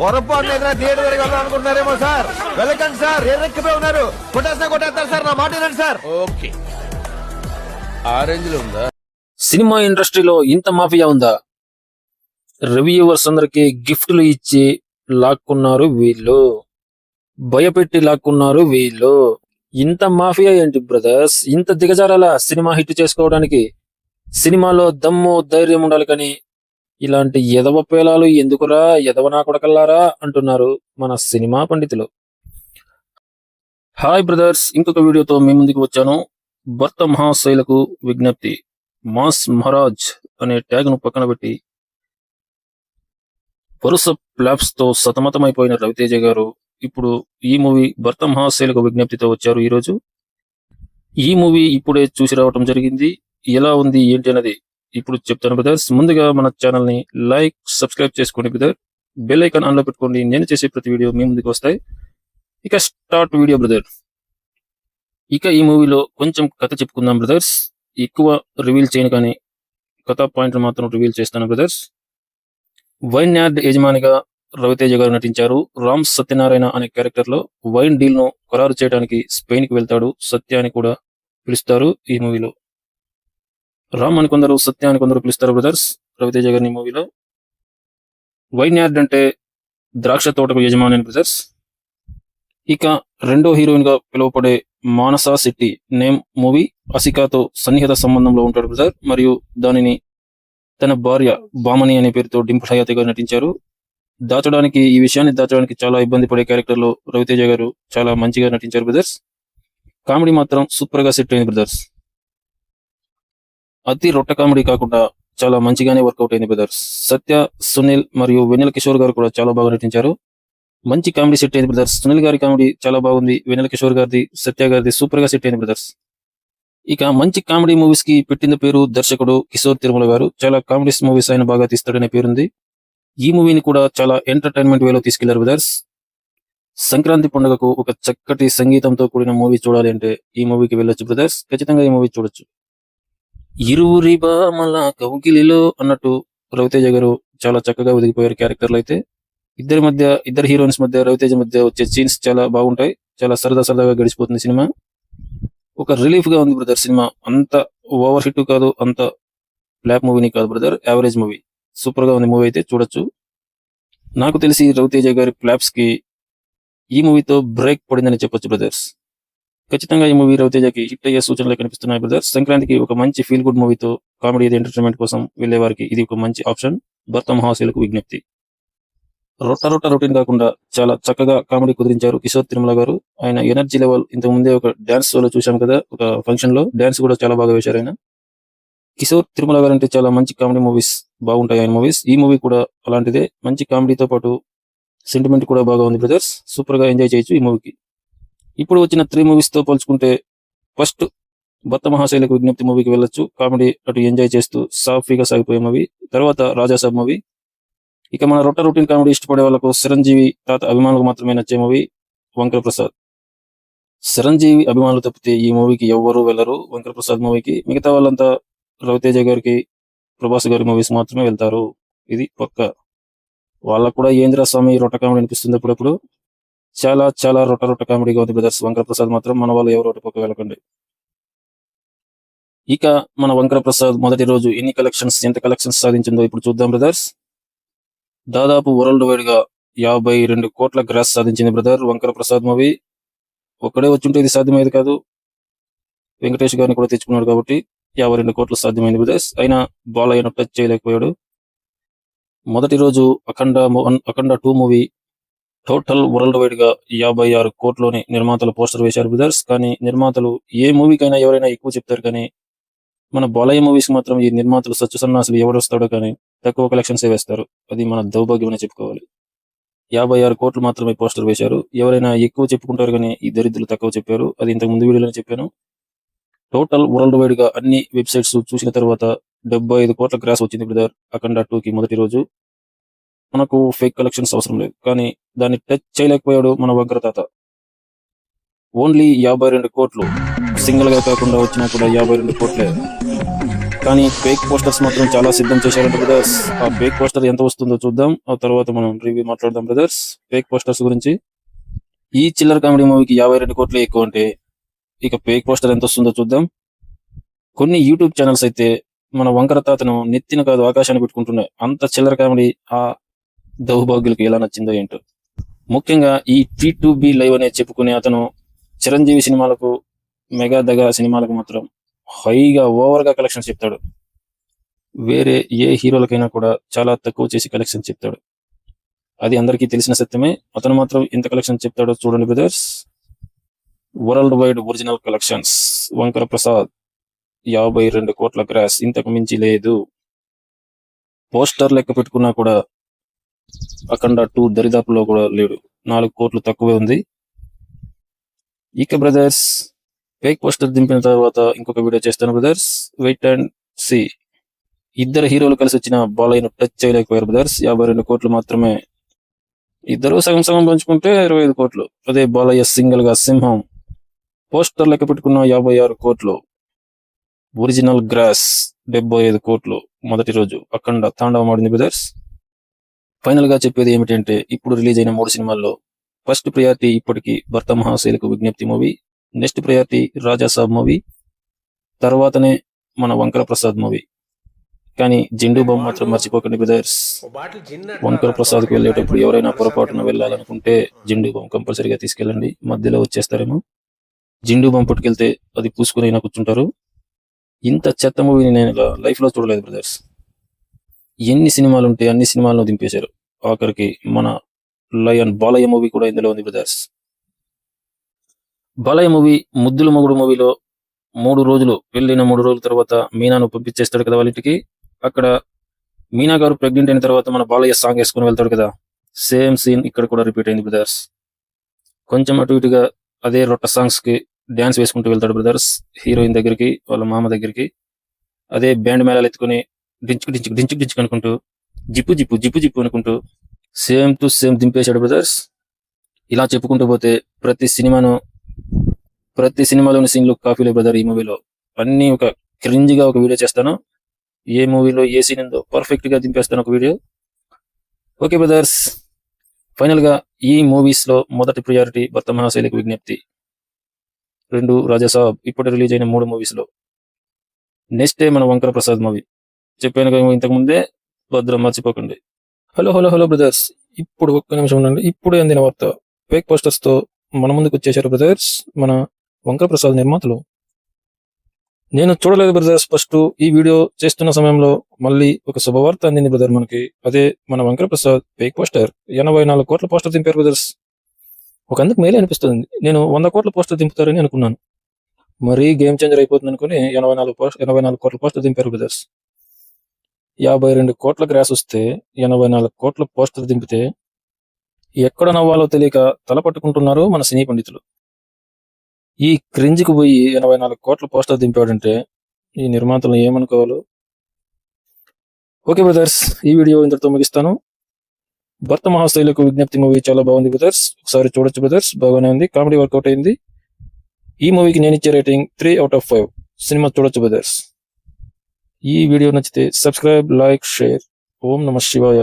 పొరపాటు ఏదైనా థియేటర్ దగ్గరికి వెళ్దాం అనుకుంటున్నారేమో సార్. వెళ్ళకండి సార్, ఎర్రెక్కిపోయి ఉన్నారు. కొట్టేస్తారు సార్, నా మాట వినండి సార్. ఓకే, ఆ రేంజ్ లో ఉందా? సినిమా ఇండస్ట్రీలో ఇంత మాఫియా ఉందా? రివ్యూవర్స్ అందరికి గిఫ్ట్లు ఇచ్చి లాక్కున్నారు వీళ్ళు, భయపెట్టి లాక్కున్నారు వీళ్ళు. ఇంత మాఫియా ఏంటి బ్రదర్స్? ఇంత దిగజారాల సినిమా హిట్ చేసుకోవడానికి? సినిమాలో దమ్ము ధైర్యం ఉండాలి, కానీ ఇలాంటి ఎదవ పేలాలు ఎందుకురా, ఎదవనా కొడకల్లారా అంటున్నారు మన సినిమా పండితులు. హాయ్ బ్రదర్స్, ఇంకొక వీడియోతో మీ ముందుకు వచ్చాను. భర్త మహాశైలకు విజ్ఞప్తి, మాస్ మహారాజ్ అనే ట్యాగ్ ను పక్కన పెట్టి వరుస ఫ్లాప్స్ తో సతమతమైపోయిన రవితేజ గారు ఇప్పుడు ఈ మూవీ భర్త మహాశైలకు విజ్ఞప్తితో వచ్చారు. ఈరోజు ఈ మూవీ ఇప్పుడే చూసి రావటం జరిగింది. ఎలా ఉంది ఏంటి అన్నది ఇప్పుడు చెప్తాను బ్రదర్స్. ముందుగా మన ఛానల్ ని లైక్, సబ్స్క్రైబ్ చేసుకోండి బ్రదర్. బెల్ ఐకాన్ ఆన్ లో పెట్టుకోండి, నేను చేసే ప్రతి వీడియో మీ ముందుకు వస్తాయి. ఇక స్టార్ట్ వీడియో బ్రదర్. ఇక ఈ మూవీలో కొంచెం కథ చెప్పుకుందాం బ్రదర్స్. ఎక్కువ రివీల్ చేయను, కానీ కథా పాయింట్లు మాత్రం రివీల్ చేస్తాను బ్రదర్స్. వైన్ యార్డ్ యజమానిగా రవితేజ గారు నటించారు. రామ్ సత్యనారాయణ అనే క్యారెక్టర్ లో వైన్ డీల్ ను ఖరారు చేయడానికి స్పెయిన్ కి వెళ్తాడు. సత్య అని కూడా పిలుస్తారు ఈ మూవీలో. రామ్ అని కొందరు, సత్య అని కొందరు పిలుస్తారు బ్రదర్స్ రవితేజ గారిని మూవీలో. వైన్ యార్డ్ అంటే ద్రాక్ష తోటకు యజమాని బ్రదర్స్. ఇక రెండో హీరోయిన్ గా పిలువపడే మానసా శెట్టి నేమ్ మూవీ అసికాతో సన్నిహిత సంబంధంలో ఉంటాడు బ్రదర్. మరియు దానిని తన భార్య బామని అనే పేరుతో డింపుల్ హయాతి గారు నటించారు. ఈ విషయాన్ని దాచడానికి చాలా ఇబ్బంది పడే క్యారెక్టర్ లో రవితేజ గారు చాలా మంచిగా నటించారు బ్రదర్స్. కామెడీ మాత్రం సూపర్ గా సెట్ అయింది బ్రదర్స్. అతి రొట్ట కామెడీ కాకుండా చాలా మంచిగానే వర్కౌట్ అయింది బ్రదర్స్. సత్య, సునీల్ మరియు వెన్నెల కిషోర్ గారు కూడా చాలా బాగా నటించారు. మంచి కామెడీ సెట్ అయింది బ్రదర్స్. సునీల్ గారి కామెడీ చాలా బాగుంది. వెన్నెల కిషోర్ గారిది, సత్య గారిది సూపర్ గా సెట్ అయింది బ్రదర్స్. ఇక మంచి కామెడీ మూవీస్ కి పెట్టిన పేరు దర్శకుడు కిషోర్ తిరుమల గారు. చాలా కామెడీ మూవీస్ ఆయన బాగా తీస్తాడనే పేరుంది. ఈ మూవీని కూడా చాలా ఎంటర్టైన్మెంట్ వేలో తీసుకెళ్లారు బ్రదర్స్. సంక్రాంతి పండుగకు ఒక చక్కటి సంగీతంతో కూడిన మూవీ చూడాలి అంటే ఈ మూవీకి వెళ్ళొచ్చు బ్రదర్స్. ఖచ్చితంగా ఈ మూవీ చూడొచ్చు. ఇరువురి బామల కౌగిలిలో అన్నట్టు రవితేజ గారు చాలా చక్కగా ఒదిగిపోయారు క్యారెక్టర్లు. అయితే ఇద్దరు హీరోయిన్స్ మధ్య, రవితేజ మధ్య వచ్చే సీన్స్ చాలా బాగుంటాయి. చాలా సరదాగా గడిచిపోతుంది సినిమా. ఒక రిలీఫ్ గా ఉంది బ్రదర్ సినిమా. అంత ఓవర్ హిట్ కాదు, అంత ఫ్లాప్ మూవీని కాదు బ్రదర్, యావరేజ్ మూవీ. సూపర్ గా ఉంది మూవీ, అయితే చూడొచ్చు. నాకు తెలిసి రవితేజ గారి ఫ్లాప్స్ కి ఈ మూవీతో బ్రేక్ పడిందని చెప్పొచ్చు బ్రదర్స్. ఖచ్చితంగా ఈ మూవీ రవితేజకి హిట్ అయ్యే సూచనలు కనిపిస్తున్నాయి బ్రదర్స్. సంక్రాంతికి ఒక మంచి ఫీల్ గుడ్ మూవీతో కామెడీ ఎంటర్టైన్మెంట్ కోసం వెళ్లే వారికి ఇది ఒక మంచి ఆప్షన్. భర్త మహాశైలకు విజ్ఞప్తి. రొటీన్ కాకుండా చాలా చక్కగా కామెడీ కుదిరించారు కిషోర్ తిరుమల గారు. ఆయన ఎనర్జీ లెవెల్ ఇంతకు ముందే ఒక డాన్స్ షోలో చూసాం కదా, ఒక ఫంక్షన్ లో డాన్స్ కూడా చాలా బాగా వేశారు ఆయన. కిషోర్ తిరుమల గారు అంటే చాలా మంచి కామెడీ మూవీస్ బాగుంటాయి ఆయన మూవీస్. ఈ మూవీ కూడా అలాంటిదే. మంచి కామెడీతో పాటు సెంటిమెంట్ కూడా బాగా ఉంది బ్రదర్స్. సూపర్ గా ఎంజాయ్ చేయొచ్చు ఈ మూవీకి. ఇప్పుడు వచ్చిన 3 మూవీస్ తో పోల్చుకుంటే ఫస్ట్ భర్త మహాశైలకు విజ్ఞప్తి మూవీకి వెళ్ళొచ్చు. కామెడీ అటు ఎంజాయ్ చేస్తూ సాఫీగా సాగిపోయే మూవీ. తర్వాత రాజాసాబ్ మూవీ. ఇక మన రొటీన్ కామెడీ ఇష్టపడే వాళ్ళకు చిరంజీవి తాత అభిమానులకు మాత్రమే నచ్చే మూవీ వంకర ప్రసాద్. చిరంజీవి అభిమానులు తప్పితే ఈ మూవీకి ఎవ్వరూ వెళ్ళరు వంకర ప్రసాద్ మూవీకి. మిగతా వాళ్ళంతా రవితేజ గారికి, ప్రభాస్ గారి మూవీస్ మాత్రమే వెళ్తారు. ఇది పక్క. వాళ్ళకు కూడా ఏంద్రా స్వామి రొట్ట కామెడీ అనిపిస్తుంది అప్పుడప్పుడు. చాలా రొట్ట కామెడీగా ఉంది బ్రదర్స్. వంకర ప్రసాద్ మాత్రం మన వాళ్ళు ఎవరు ఒకటి పక్క వెళ్ళకండి. ఇక మన వంకర ప్రసాద్ మొదటి రోజు ఎంత కలెక్షన్స్ సాధించిందో ఇప్పుడు చూద్దాం బ్రదర్స్. దాదాపు వరల్డ్ వైడ్ గా 52 కోట్ల గ్రాస్ సాధించింది బ్రదర్ వంకర ప్రసాద్ మూవీ. ఒక్కడే వచ్చుంటే ఇది సాధ్యమయ్యేది కాదు. వెంకటేష్ గారిని కూడా తెచ్చుకున్నాడు కాబట్టి 52 కోట్లు సాధ్యమైంది బ్రదర్స్. అయినా బాలయ్యను టచ్ చేయలేకపోయాడు. మొదటి రోజు అఖండ 2 మూవీ టోటల్ వరల్డ్ వైడ్ గా 56 కోట్లోని నిర్మాతలు పోస్టర్ వేశారు బ్రదర్స్. కానీ నిర్మాతలు ఏ మూవీకైనా ఎవరైనా ఎక్కువ చెప్తారు, కానీ మన బాలయ్య మూవీస్ మాత్రం ఈ నిర్మాతలు సచ్చు సన్నాసులు ఎవడు వస్తాడో కానీ తక్కువ కలెక్షన్స్ వేస్తారు. అది మన దౌర్భాగ్యం అని చెప్పుకోవాలి. 56 కోట్లు మాత్రమే పోస్టర్ వేశారు. ఎవరైనా ఎక్కువ చెప్పుకుంటారు, కానీ ఈ దరిద్రులు తక్కువ చెప్పారు. అది ఇంతకు ముందు వీడియోలో చెప్పాను. టోటల్ వరల్డ్ వైడ్ గా అన్ని వెబ్సైట్స్ చూసిన తర్వాత 75 కోట్ల గ్రాస్ వచ్చింది బ్రదర్ అఖండ 2కి మొదటి రోజు. మనకు ఫేక్ కలెక్షన్స్ అవసరం లేదు, కానీ దాన్ని టచ్ చేయలేకపోయాడు మన వంకర తాత. ఓన్లీ 52 కోట్లు సింగిల్ గా కాకుండా వచ్చినా కూడా 52 కోట్లే. కానీ ఫేక్ పోస్టర్స్ మాత్రం చాలా సిద్ధం చేశారంట బ్రదర్స్. ఆ ఫేక్ పోస్టర్ ఎంత వస్తుందో చూద్దాం, ఆ తర్వాత మనం రివ్యూ మాట్లాడదాం బ్రదర్స్ ఫేక్ పోస్టర్స్ గురించి. ఈ చిల్లర కామెడీ మూవీకి 52 కోట్లే ఎక్కువ అంటే ఇక ఫేక్ పోస్టర్ ఎంత వస్తుందో చూద్దాం. కొన్ని యూట్యూబ్ ఛానల్స్ అయితే మన వంకర తాతను నెత్తిన కాదు ఆకాశాన్ని పెట్టుకుంటున్నాయి. అంత చిల్లర కామెడీ ఆ దౌర్భాగ్యులకు ఎలా నచ్చిందో ఏంటో. ముఖ్యంగా ఈ T2B లైవ్ అనే చెప్పుకునే అతను చిరంజీవి సినిమాలకు, మెగా దగా సినిమాలకు మాత్రం హైగా ఓవర్ గా కలెక్షన్స్ చెప్తాడు. వేరే ఏ హీరోలకైనా కూడా చాలా తక్కువ చేసి కలెక్షన్ చెప్తాడు. అది అందరికీ తెలిసిన సత్యమే. అతను మాత్రం ఎంత కలెక్షన్ చెప్తాడో చూడండి brothers. World wide original collections వంకర ప్రసాద్ 52 కోట్ల గ్రాస్, ఇంతకు మించి లేదు. పోస్టర్ లెక్క పెట్టుకున్నా కూడా అఖండ 2 దరిదాపులో కూడా లేడు, 4 కోట్లు తక్కువే ఉంది. ఇక బ్రదర్స్ ఫేక్ పోస్టర్ దింపిన తర్వాత ఇంకొక వీడియో చేస్తాను బ్రదర్స్, వెయిట్ అండ్ సీ. ఇద్దరు హీరోలు కలిసి వచ్చిన బాలయ్యను టచ్ చేయలేకపోయారు బ్రదర్స్. 52 కోట్లు మాత్రమే. ఇద్దరు సగం సగం పంచుకుంటే 25 కోట్లు. అదే బాలయ్య సింగిల్ గా సింహం పోస్టర్ లెక్క పెట్టుకున్న 56 కోట్లు. ఒరిజినల్ గ్రాస్ 75 కోట్లు. మొదటి రోజు అఖండ తాండవం ఆడింది బ్రదర్స్. ఫైనల్ గా చెప్పేది ఏమిటంటే, ఇప్పుడు రిలీజ్ అయిన 3 సినిమాల్లో ఫస్ట్ ప్రయారిటీ ఇప్పటికి భర్త మహాశైలకు విజ్ఞప్తి మూవీ, నెక్స్ట్ ప్రయారిటీ రాజా సాబ్ మూవీ, తర్వాతనే మన వంకర ప్రసాద్ మూవీ. కానీ జెండు బాంబు మాత్రం మర్చిపోకండి బ్రదర్స్. వంకర ప్రసాద్కి వెళ్ళేటప్పుడు ఎవరైనా పొరపాటున వెళ్ళాలనుకుంటే జెండు బాంబు కంపల్సరీగా తీసుకెళ్ళండి. మధ్యలో వచ్చేస్తారేమో. జెండు బాంబు పట్టుకెళ్తే అది పూసుకునైనా కూర్చుంటారు. ఇంత చెత్త మూవీని నేను లైఫ్ లో చూడలేదు బ్రదర్స్. ఎన్ని సినిమాలు ఉంటే అన్ని సినిమాలను దింపేశారు. ఆఖరికి మన లయన్ బాలయ్య మూవీ కూడా ఇందులో ఉంది బ్రదర్స్. బాలయ్య మూవీ ముద్దుల మొగుడు మూవీలో 3 రోజులు వెళ్ళిన 3 రోజుల తర్వాత మీనాను పంపించేస్తాడు కదా వాళ్ళ ఇంటికి. అక్కడ మీనా గారు ప్రెగ్నెంట్ అయిన తర్వాత మన బాలయ్య సాంగ్ వేసుకుని వెళ్తాడు కదా, సేమ్ సీన్ ఇక్కడ కూడా రిపీట్ అయింది బ్రదర్స్. కొంచెం అటు ఇటుగా అదే రొట్ట సాంగ్స్ కి డాన్స్ వేసుకుంటూ వెళ్తాడు బ్రదర్స్ హీరోయిన్ దగ్గరికి, వాళ్ళ మామ దగ్గరికి. అదే బ్యాండ్ మేళాలు ఎత్తుకుని డించుకు డించుకు డించుకు డించుకు అనుకుంటూ జిప్పు జిప్పు జిప్పు జిప్పు అనుకుంటూ సేమ్ టు సేమ్ దింపేశాడు బ్రదర్స్. ఇలా చెప్పుకుంటూ పోతే ప్రతి సినిమాలోని సీన్లు కాపీలే బ్రదర్. ఈ మూవీలో అన్ని ఒక క్రింజిగా ఒక వీడియో చేస్తాను. ఏ మూవీలో ఏ సీన్ ఉందో పర్ఫెక్ట్ గా దింపేస్తాను ఒక వీడియో. ఓకే బ్రదర్స్, ఫైనల్ గా ఈ మూవీస్ లో మొదటి ప్రియారిటీ భర్త మహాశైలకు విజ్ఞప్తి, 2 రాజాసాబ్ ఇప్పుడు రిలీజ్ అయిన 3 మూవీస్ లో. నెక్స్ట్ డే మన వంకర ప్రసాద్ మూవీ. చెప్పాను కదా ఇంతకు ముందే, భద్రం మర్చిపోకండి. హలో హలో హలో బ్రదర్స్, ఇప్పుడు ఒక్క నిమిషం ఉండండి. ఇప్పుడే అందిన వార్త, ఫేక్ పోస్టర్స్ తో మన ముందుకు వచ్చేసారు బ్రదర్స్ మన వంకర ప్రసాద్ నిర్మాతలు. నేను చూడలేదు బ్రదర్స్ ఫస్ట్. ఈ వీడియో చేస్తున్న సమయంలో మళ్ళీ ఒక శుభవార్త అందింది బ్రదర్ మనకి. అదే మన వంకర ప్రసాద్ ఫేక్ పోస్టర్ 84 కోట్ల పోస్టర్ దింపారు బ్రదర్స్. ఒక అందుకు మేలే అనిపిస్తుంది. నేను 100 కోట్ల పోస్టర్ దింపుతారని అనుకున్నాను. మరీ గేమ్ చేంజర్ అయిపోతుంది అనుకుని 84 కోట్ల పోస్టర్ దింపారు బ్రదర్స్. 52 కోట్ల గ్రాస్ వస్తే 84 కోట్ల పోస్టర్ దింపితే ఎక్కడ నవ్వాలో తెలియక తల పట్టుకుంటున్నారు మన సినీ పండితులు. ఈ క్రింజ్కి పోయి 84 కోట్ల పోస్టర్ దింపాడంటే ఈ నిర్మాతలు ఏమనుకోవాలో. ఓకే బ్రదర్స్, ఈ వీడియో ఇంతటితో ముగిస్తాను. భర్త మహాశైలకు విజ్ఞప్తి మూవీ చాలా బాగుంది బ్రదర్స్, ఒకసారి చూడొచ్చు బ్రదర్స్. బాగానే ఉంది, కామెడీ వర్కౌట్ అయింది. ఈ మూవీకి నేను ఇచ్చే రేటింగ్ 3/5. సినిమా చూడొచ్చు బ్రదర్స్. ఈ వీడియో నచ్చితే సబ్స్క్రైబ్, లైక్, షేర్. ఓం నమః శివాయ.